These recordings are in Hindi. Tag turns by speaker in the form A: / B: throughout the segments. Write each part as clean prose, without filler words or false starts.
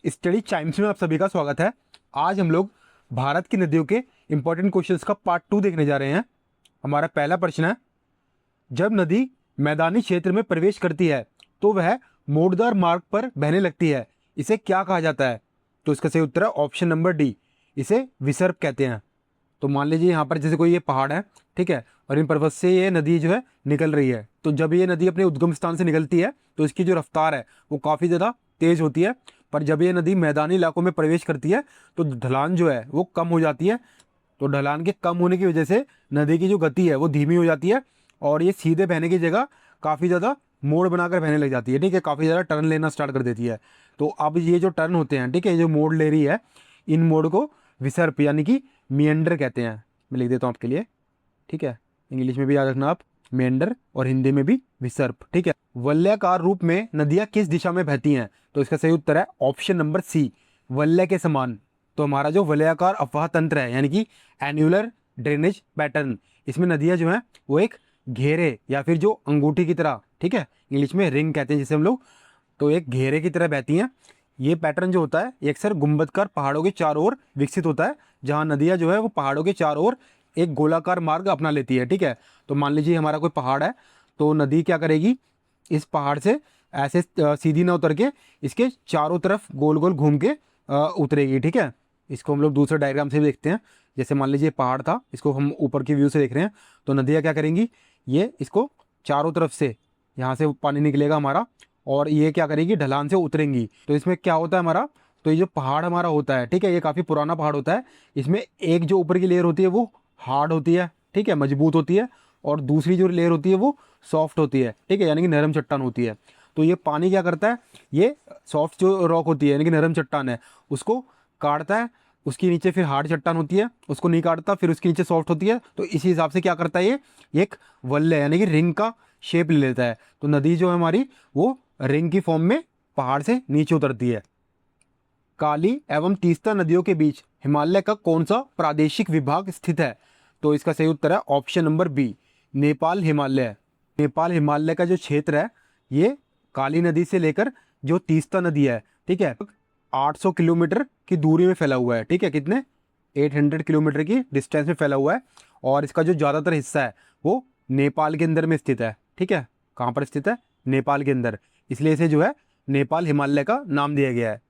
A: स्टडी चाइम्स में आप सभी का स्वागत है। आज हम लोग भारत की नदियों के इंपॉर्टेंट क्वेश्चंस का पार्ट 2 देखने जा रहे हैं। हमारा पहला प्रश्न है, जब नदी मैदानी क्षेत्र में प्रवेश करती है तो वह मोड़दार मार्ग पर बहने लगती है, इसे क्या कहा जाता है? तो इसका सही उत्तर है ऑप्शन नंबर डी, इसे विसर्प कहते हैं। तो मान लीजिए यहाँ पर जैसे कोई ये पहाड़ है, ठीक है, और इन पर्वत से ये नदी जो है निकल रही है। तो जब ये नदी अपने उद्गम स्थान से निकलती है तो इसकी जो रफ्तार है वो काफ़ी ज़्यादा तेज होती है, पर जब ये नदी मैदानी इलाकों में प्रवेश करती है तो ढलान जो है वो कम हो जाती है। तो ढलान के कम होने की वजह से नदी की जो गति है वो धीमी हो जाती है और ये सीधे बहने की जगह काफ़ी ज़्यादा मोड़ बनाकर बहने लग जाती है, ठीक है, काफ़ी ज़्यादा टर्न लेना स्टार्ट कर देती है। तो अब ये जो टर्न होते हैं, ठीक है, ये जो मोड़ ले रही है, इन मोड़ को विसर्प यानी कि मिएंडर कहते हैं। मैं लिख देता हूँ आपके लिए, ठीक है, इंग्लिश में भी याद रखना आप, मेंढर, और हिंदी में भी विसर्प, ठीक है। वलयाकार रूप में नदियां किस दिशा में बहती हैं? तो इसका सही उत्तर है ऑप्शन नंबर सी, वलय के समान। तो हमारा जो वलयाकार अफवाह तंत्र है यानी कि एन्युलर ड्रेनेज पैटर्न, इसमें नदियां जो हैं वो एक घेरे या फिर जो अंगूठी की तरह, ठीक है, इंग्लिश में रिंग कहते हैं जिसे हम लोग, तो एक घेरे की तरह बहती हैं। ये पैटर्न जो होता है ये अक्सर गुंबदकार पहाड़ों के चारों ओर विकसित होता है, जहाँ नदियाँ जो है वो पहाड़ों के चारों ओर एक गोलाकार मार्ग अपना लेती है, ठीक है। तो मान लीजिए हमारा कोई पहाड़ है, तो नदी क्या करेगी, इस पहाड़ से ऐसे सीधी ना उतर के इसके चारों तरफ गोल गोल घूम के उतरेगी, ठीक है। इसको हम लोग दूसरे डायग्राम से भी देखते हैं। जैसे मान लीजिए पहाड़ था, इसको हम ऊपर की व्यू से देख रहे हैं, तो नदियाँ क्या करेंगी, ये इसको चारों तरफ से यहाँ से पानी निकलेगा हमारा, और ये क्या करेगी, ढलान से उतरेंगी। तो इसमें क्या होता है हमारा, तो ये जो पहाड़ हमारा होता है, ठीक है, ये काफ़ी पुराना पहाड़ होता है। इसमें एक जो ऊपर की लेयर होती है वो हार्ड होती है, ठीक है, मजबूत होती है, और दूसरी जो लेयर होती है वो सॉफ्ट होती है, ठीक है, यानी कि नरम चट्टान होती है। तो ये पानी क्या करता है, ये सॉफ्ट जो रॉक होती है यानी कि नरम चट्टान है, उसको काटता है, उसके नीचे फिर हार्ड चट्टान होती है, उसको नहीं काटता, फिर उसके नीचे सॉफ्ट होती है। तो इसी हिसाब से क्या करता है, ये एक वलय यानी कि रिंग का शेप ले लेता है। तो नदी जो है हमारी वो रिंग की फॉर्म में पहाड़ से नीचे उतरती है। काली एवं तीस्ता नदियों के बीच हिमालय का कौन सा प्रादेशिक विभाग स्थित है? तो इसका सही उत्तर है option number B, Nepal Himalaya. Nepal Himalaya का जो क्षेत्र है ये काली नदी से लेकर जो तीस्ता नदी है, ठीक है, 800 किलोमीटर की दूरी में फैला हुआ है, ठीक है, कितने, 800 किलोमीटर की डिस्टेंस में फैला हुआ है। और इसका जो ज़्यादातर हिस्सा है वो नेपाल के अंदर में स्थित है, ठीक है। कहाँ पर स्थित है, नेपाल के अंदर, इसलिए इसे जो है नेपाल हिमालय का नाम दिया गया है।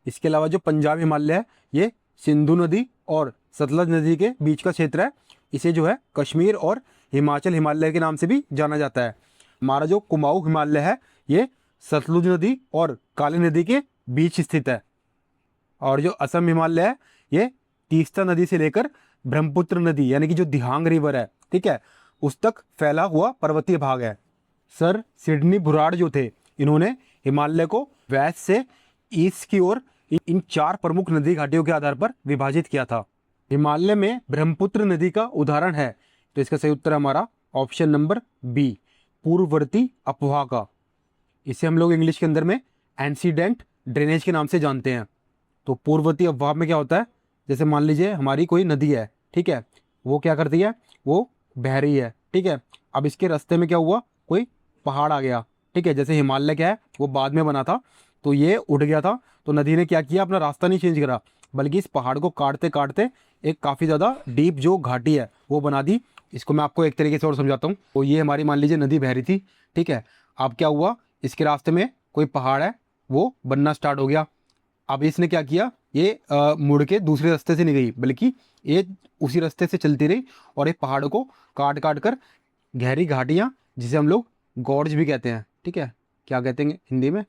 A: इसके अलावा जो पंजाब हिमालय है ये सिंधु नदी और सतलज नदी के बीच का क्षेत्र है, इसे जो है कश्मीर और हिमाचल हिमालय के नाम से भी जाना जाता है। हमारा जो कुमाऊं हिमालय है ये सतलुज नदी और काली नदी के बीच स्थित है। और जो असम हिमालय है ये तीस्ता नदी से लेकर ब्रह्मपुत्र नदी यानी कि जो दिहांग रिवर है, ठीक है, उस तक फैला हुआ पर्वतीय भाग है। सर सिडनी बुराड़ जो थे, इन्होंने हिमालय को वेस्ट से ईस्ट की ओर इन 4 प्रमुख नदी घाटियों के आधार पर विभाजित किया था। हिमालय में ब्रह्मपुत्र नदी का उदाहरण है, तो इसका सही उत्तर हमारा ऑप्शन नंबर बी, पूर्ववर्ती अपवाह का। इसे हम लोग इंग्लिश के अंदर में एंसीडेंट ड्रेनेज के नाम से जानते हैं। तो पूर्ववर्ती अपवाह में क्या होता है, जैसे मान लीजिए हमारी कोई नदी है, ठीक है, वो क्या करती है, वो बह रही है, ठीक है, अब इसके रास्ते में क्या हुआ, कोई पहाड़ आ गया, ठीक है, जैसे हिमालय क्या है वो बाद में बना था, तो ये उठ गया था, तो नदी ने क्या किया, अपना रास्ता नहीं चेंज करा, बल्कि इस पहाड़ को काटते काटते एक काफ़ी ज़्यादा डीप जो घाटी है वो बना दी। इसको मैं आपको एक तरीके से और समझाता हूँ। तो ये हमारी मान लीजिए नदी बह रही थी, ठीक है, अब क्या हुआ, इसके रास्ते में कोई पहाड़ है वो बनना स्टार्ट हो गया। अब इसने क्या किया, ये मुड़ के दूसरे रास्ते से नहीं गई, बल्कि ये उसी रास्ते से चलती रही और एक पहाड़ को काट काट कर गहरी घाटियाँ, जिसे हम लोग गॉर्ज भी कहते हैं, ठीक है, क्या कहते हैं हिंदी में,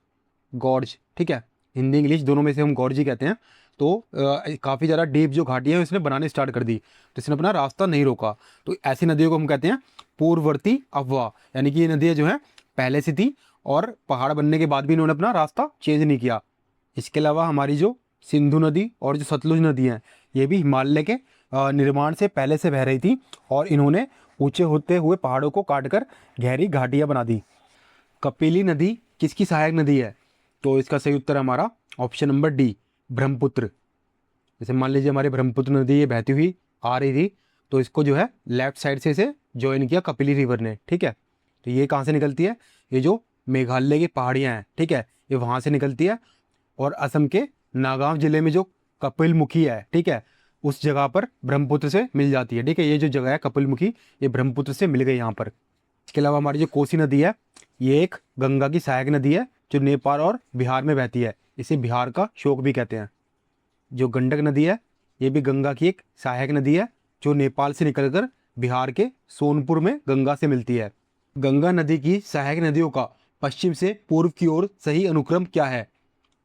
A: गॉर्ज, ठीक है, हिंदी इंग्लिश दोनों में से हम गॉर्ज ही कहते हैं। तो काफ़ी ज़्यादा डीप जो घाटियाँ हैं इसने बनाने स्टार्ट कर दी, तो इसने अपना रास्ता नहीं रोका। तो ऐसी नदियों को हम कहते हैं पूर्ववर्ती अफवाह, यानी कि ये नदियाँ जो हैं पहले से थी और पहाड़ बनने के बाद भी इन्होंने अपना रास्ता चेंज नहीं किया। इसके अलावा हमारी जो सिंधु नदी और जो सतलुज नदी हैं ये भी हिमालय के निर्माण से पहले से बह रही थी और इन्होंने ऊंचे होते हुए पहाड़ों को काटकर गहरी घाटियाँ बना दी। कपिली नदी किसकी सहायक नदी है? तो इसका सही उत्तर है हमारा ऑप्शन नंबर डी, ब्रह्मपुत्र। जैसे मान लीजिए हमारी ब्रह्मपुत्र नदी ये बहती हुई आ रही थी, तो इसको जो है लेफ्ट साइड से इसे ज्वाइन किया कपिली रिवर ने, ठीक है। तो ये कहाँ से निकलती है, ये जो मेघालय की पहाड़ियाँ हैं, ठीक है, ये वहाँ से निकलती है और असम के नागांव जिले में जो कपिलमुखी है, ठीक है, उस जगह पर ब्रह्मपुत्र से मिल जाती है। ठीक है, ये जो जगह है कपिलमुखी, ये ब्रह्मपुत्र से मिल गई यहाँ पर। इसके अलावा हमारी जो कोसी नदी है, ये एक गंगा की सहायक नदी है जो नेपाल और बिहार में बहती है। इसे बिहार का शोक भी कहते हैं। जो गंडक नदी है, ये भी गंगा की एक सहायक नदी है जो नेपाल से निकलकर बिहार के सोनपुर में गंगा से मिलती है। गंगा नदी की सहायक नदियों का पश्चिम से पूर्व की ओर सही अनुक्रम क्या है?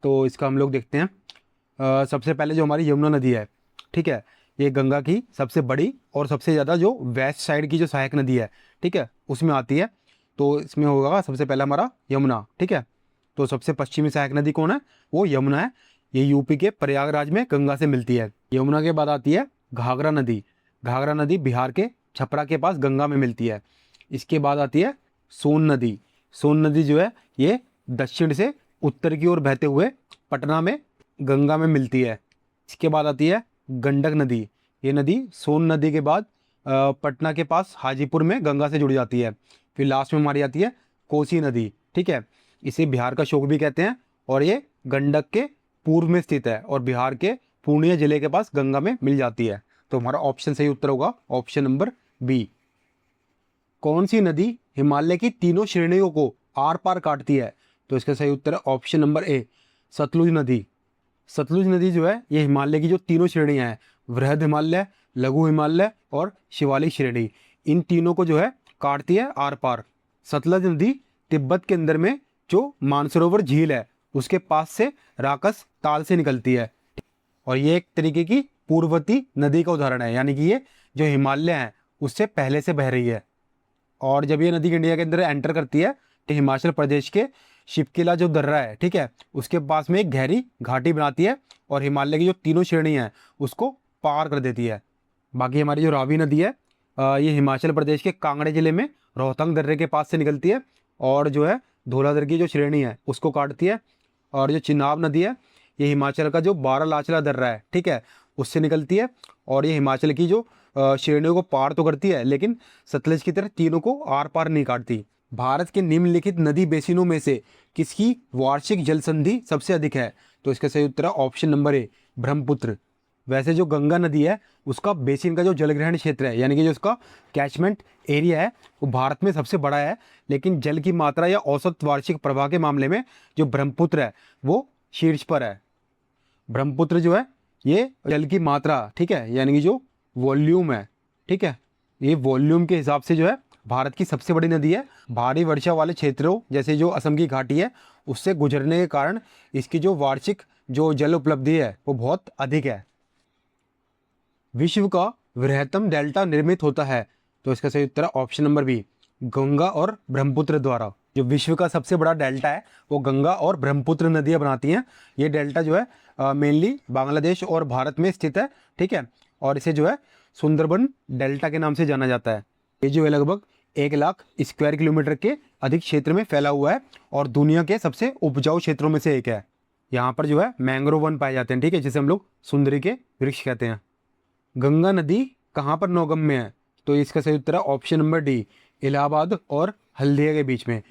A: तो इसका हम लोग देखते हैं। सबसे पहले जो हमारी यमुना नदी है, ठीक है, ये गंगा की सबसे बड़ी और सबसे ज़्यादा जो वेस्ट साइड की जो सहायक नदी है, ठीक है, उसमें आती है। तो इसमें होगा सबसे पहला हमारा यमुना। ठीक है, तो सबसे पश्चिमी सहायक नदी कौन है? वो यमुना है। ये यूपी के प्रयागराज में गंगा से मिलती है। यमुना के बाद आती है घाघरा नदी। घाघरा नदी बिहार के छपरा के पास गंगा में मिलती है। इसके बाद आती है सोन नदी। सोन नदी जो है ये दक्षिण से उत्तर की ओर बहते हुए पटना में गंगा में मिलती है। इसके बाद आती है गंडक नदी। ये नदी सोन नदी के बाद पटना के पास हाजीपुर में गंगा से जुड़ जाती है। फिर लास्ट में हमारी आती है कोसी नदी। ठीक है, इसे बिहार का शोक भी कहते हैं और ये गंडक के पूर्व में स्थित है और बिहार के पूर्णिया जिले के पास गंगा में मिल जाती है। तो हमारा ऑप्शन सही उत्तर होगा ऑप्शन नंबर बी। कौन सी नदी हिमालय की तीनों श्रेणियों को आर पार काटती है? तो इसका सही उत्तर है ऑप्शन नंबर ए, सतलुज नदी। सतलुज नदी जो है ये हिमालय की जो तीनों श्रेणियां हैं, वृहद हिमालय, लघु हिमालय और शिवालिक श्रेणी, इन तीनों को जो है काटती है आर पार। सतलज नदी तिब्बत के अंदर में जो मानसरोवर झील है उसके पास से राकस ताल से निकलती है और ये एक तरीके की पूर्ववर्ती नदी का उदाहरण है, यानी कि ये जो हिमालय है उससे पहले से बह रही है। और जब ये नदी इंडिया के अंदर एंटर करती है तो हिमाचल प्रदेश के शिपकिला जो दर्रा है, ठीक है, उसके पास में एक गहरी घाटी बनाती है और हिमालय की जो तीनों श्रेणी हैं उसको पार कर देती है। बाकी हमारी जो रावी नदी है ये हिमाचल प्रदेश के कांगड़ा जिले में रोहतांग दर्रे के पास से निकलती है और जो है धौलाधर की जो श्रेणी है उसको काटती है। और जो चिनाब नदी है ये हिमाचल का जो बारालाचला दर्रा है, ठीक है, उससे निकलती है और ये हिमाचल की जो श्रेणियों को पार तो करती है लेकिन सतलज की तरह तीनों को आर पार नहीं काटती। भारत के निम्नलिखित नदी बेसिनों में से किसकी वार्षिक जल संधि सबसे अधिक है? तो इसका सही उत्तर है ऑप्शन नंबर ए, ब्रह्मपुत्र। वैसे जो गंगा नदी है उसका बेसिन का जो जलग्रहण क्षेत्र है, यानी कि जो उसका कैचमेंट एरिया है, वो भारत में सबसे बड़ा है, लेकिन जल की मात्रा या औसत वार्षिक प्रवाह के मामले में जो ब्रह्मपुत्र है वो शीर्ष पर है। ब्रह्मपुत्र जो है ये जल की मात्रा, ठीक है, यानी कि जो वॉल्यूम है, ठीक है, ये वॉल्यूम के हिसाब से जो है भारत की सबसे बड़ी नदी है। भारी वर्षा वाले क्षेत्रों जैसे जो असम की घाटी है उससे गुजरने के कारण इसकी जो वार्षिक जो जल उपलब्धि है वो बहुत अधिक है। विश्व का वृहत्तम डेल्टा निर्मित होता है? तो इसका सही उत्तर है ऑप्शन नंबर बी, गंगा और ब्रह्मपुत्र द्वारा। जो विश्व का सबसे बड़ा डेल्टा है वो गंगा और ब्रह्मपुत्र नदियां बनाती हैं। ये डेल्टा जो है मेनली बांग्लादेश और भारत में स्थित है, ठीक है, और इसे जो है सुंदरबन डेल्टा के नाम से जाना जाता है। ये जो है लगभग 1 लाख स्क्वायर किलोमीटर के अधिक क्षेत्र में फैला हुआ है और दुनिया के सबसे उपजाऊ क्षेत्रों में से एक है। यहाँ पर जो है मैंग्रोव वन पाए जाते हैं, ठीक है, जिसे हम लोग सुंदरी के वृक्ष कहते हैं। गंगा नदी कहाँ पर नौगम में है? तो इसका सही उत्तर है ऑप्शन नंबर डी, इलाहाबाद और हल्दिया के बीच में।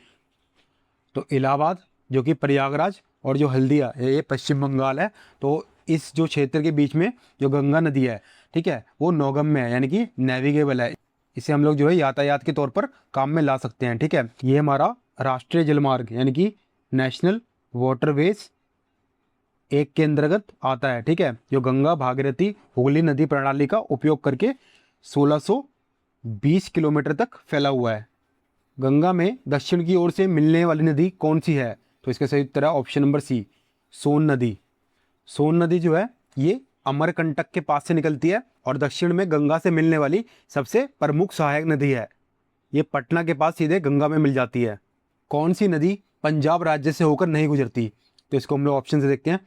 A: तो इलाहाबाद जो कि प्रयागराज और जो हल्दिया ये पश्चिम बंगाल है, तो इस जो क्षेत्र के बीच में जो गंगा नदी है, ठीक है, वो नौगम में है, यानी कि नेविगेबल है। इसे हम लोग जो है यातायात के तौर पर काम में ला सकते हैं, ठीक है। ये हमारा राष्ट्रीय जलमार्ग यानी कि नेशनल वाटरवेज एक के अंतर्गत आता है, ठीक है, जो गंगा भागीरथी हुगली नदी प्रणाली का उपयोग करके 1620 किलोमीटर तक फैला हुआ है। गंगा में दक्षिण की ओर से मिलने वाली नदी कौन सी है? तो इसका सही उत्तर है ऑप्शन नंबर सी, सोन नदी। सोन नदी जो है ये अमरकंटक के पास से निकलती है और दक्षिण में गंगा से मिलने वाली सबसे प्रमुख सहायक नदी है। ये पटना के पास सीधे गंगा में मिल जाती है। कौन सी नदी पंजाब राज्य से होकर नहीं गुजरती? तो इसको हम लोग ऑप्शन से देखते हैं।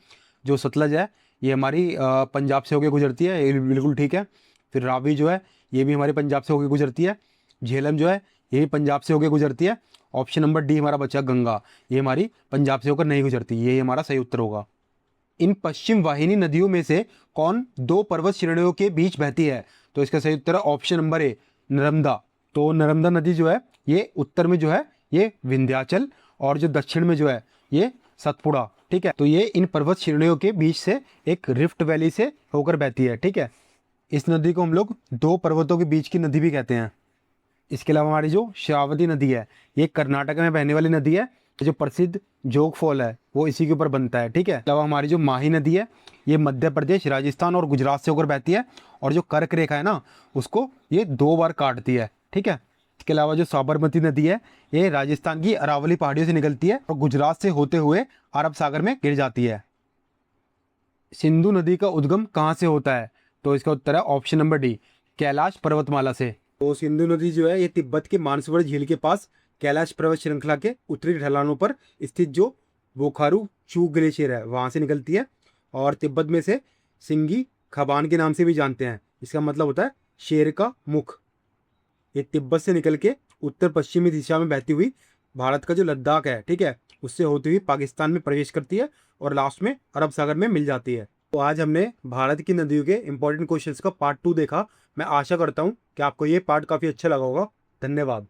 A: जो सतलज है ये हमारी पंजाब से होकर गुजरती है, ये बिल्कुल ठीक है। फिर रावी जो है ये भी हमारी पंजाब से होकर गुजरती है। झेलम जो है ये भी पंजाब से होकर गुजरती है। ऑप्शन नंबर डी हमारा बचा गंगा, ये हमारी पंजाब से होकर नहीं गुजरती, ये हमारा सही उत्तर होगा। इन पश्चिम वाहिनी नदियों में से कौन 2 पर्वत श्रेणियों के बीच बहती है? तो इसका सही उत्तर है ऑप्शन नंबर ए, नर्मदा। तो नर्मदा नदी जो है ये उत्तर में जो है ये विंध्याचल और जो दक्षिण में जो है ये सतपुड़ा, ठीक है। तो ये इन पर्वत श्रेणियों के बीच से एक रिफ्ट वैली से होकर बहती है, ठीक है। इस नदी को हम लोग दो पर्वतों के बीच की नदी भी कहते हैं। इसके अलावा हमारी जो श्रावती नदी है, ये कर्नाटक में बहने वाली नदी है। जो प्रसिद्ध जोग फॉल है वो इसी के ऊपर बनता है, ठीक है। अलावा हमारी जो माही नदी है, ये मध्य प्रदेश, राजस्थान और गुजरात से होकर बहती है, और जो कर्क रेखा है ना, उसको ये 2 बार काटती है, ठीक है। इसके अलावा जो साबरमती नदी है, ये राजस्थान की अरावली पहाड़ियों से निकलती है और गुजरात से होते हुए अरब सागर में गिर जाती है। सिंधु नदी का उद्गम कहाँ से होता है? तो इसका उत्तर है ऑप्शन नंबर डी, कैलाश पर्वतमाला से। तो सिंधु नदी जो है ये तिब्बत के मानसरोवर झील के पास कैलाश पर्वत श्रृंखला के उत्तरी ढलानों पर स्थित जो बोखारू चू ग्लेशियर है वहाँ से निकलती है, और तिब्बत में से सिंगी खबान के नाम से भी जानते हैं। इसका मतलब होता है शेर का मुख। ये तिब्बत से निकल के उत्तर पश्चिमी दिशा में बहती हुई भारत का जो लद्दाख है, ठीक है, उससे होती हुई पाकिस्तान में प्रवेश करती है और लास्ट में अरब सागर में मिल जाती है। तो आज हमने भारत की नदियों के इंपॉर्टेंट क्वेश्चंस का पार्ट 2 देखा। मैं आशा करता हूँ कि आपको ये पार्ट काफ़ी अच्छा लगा होगा। धन्यवाद।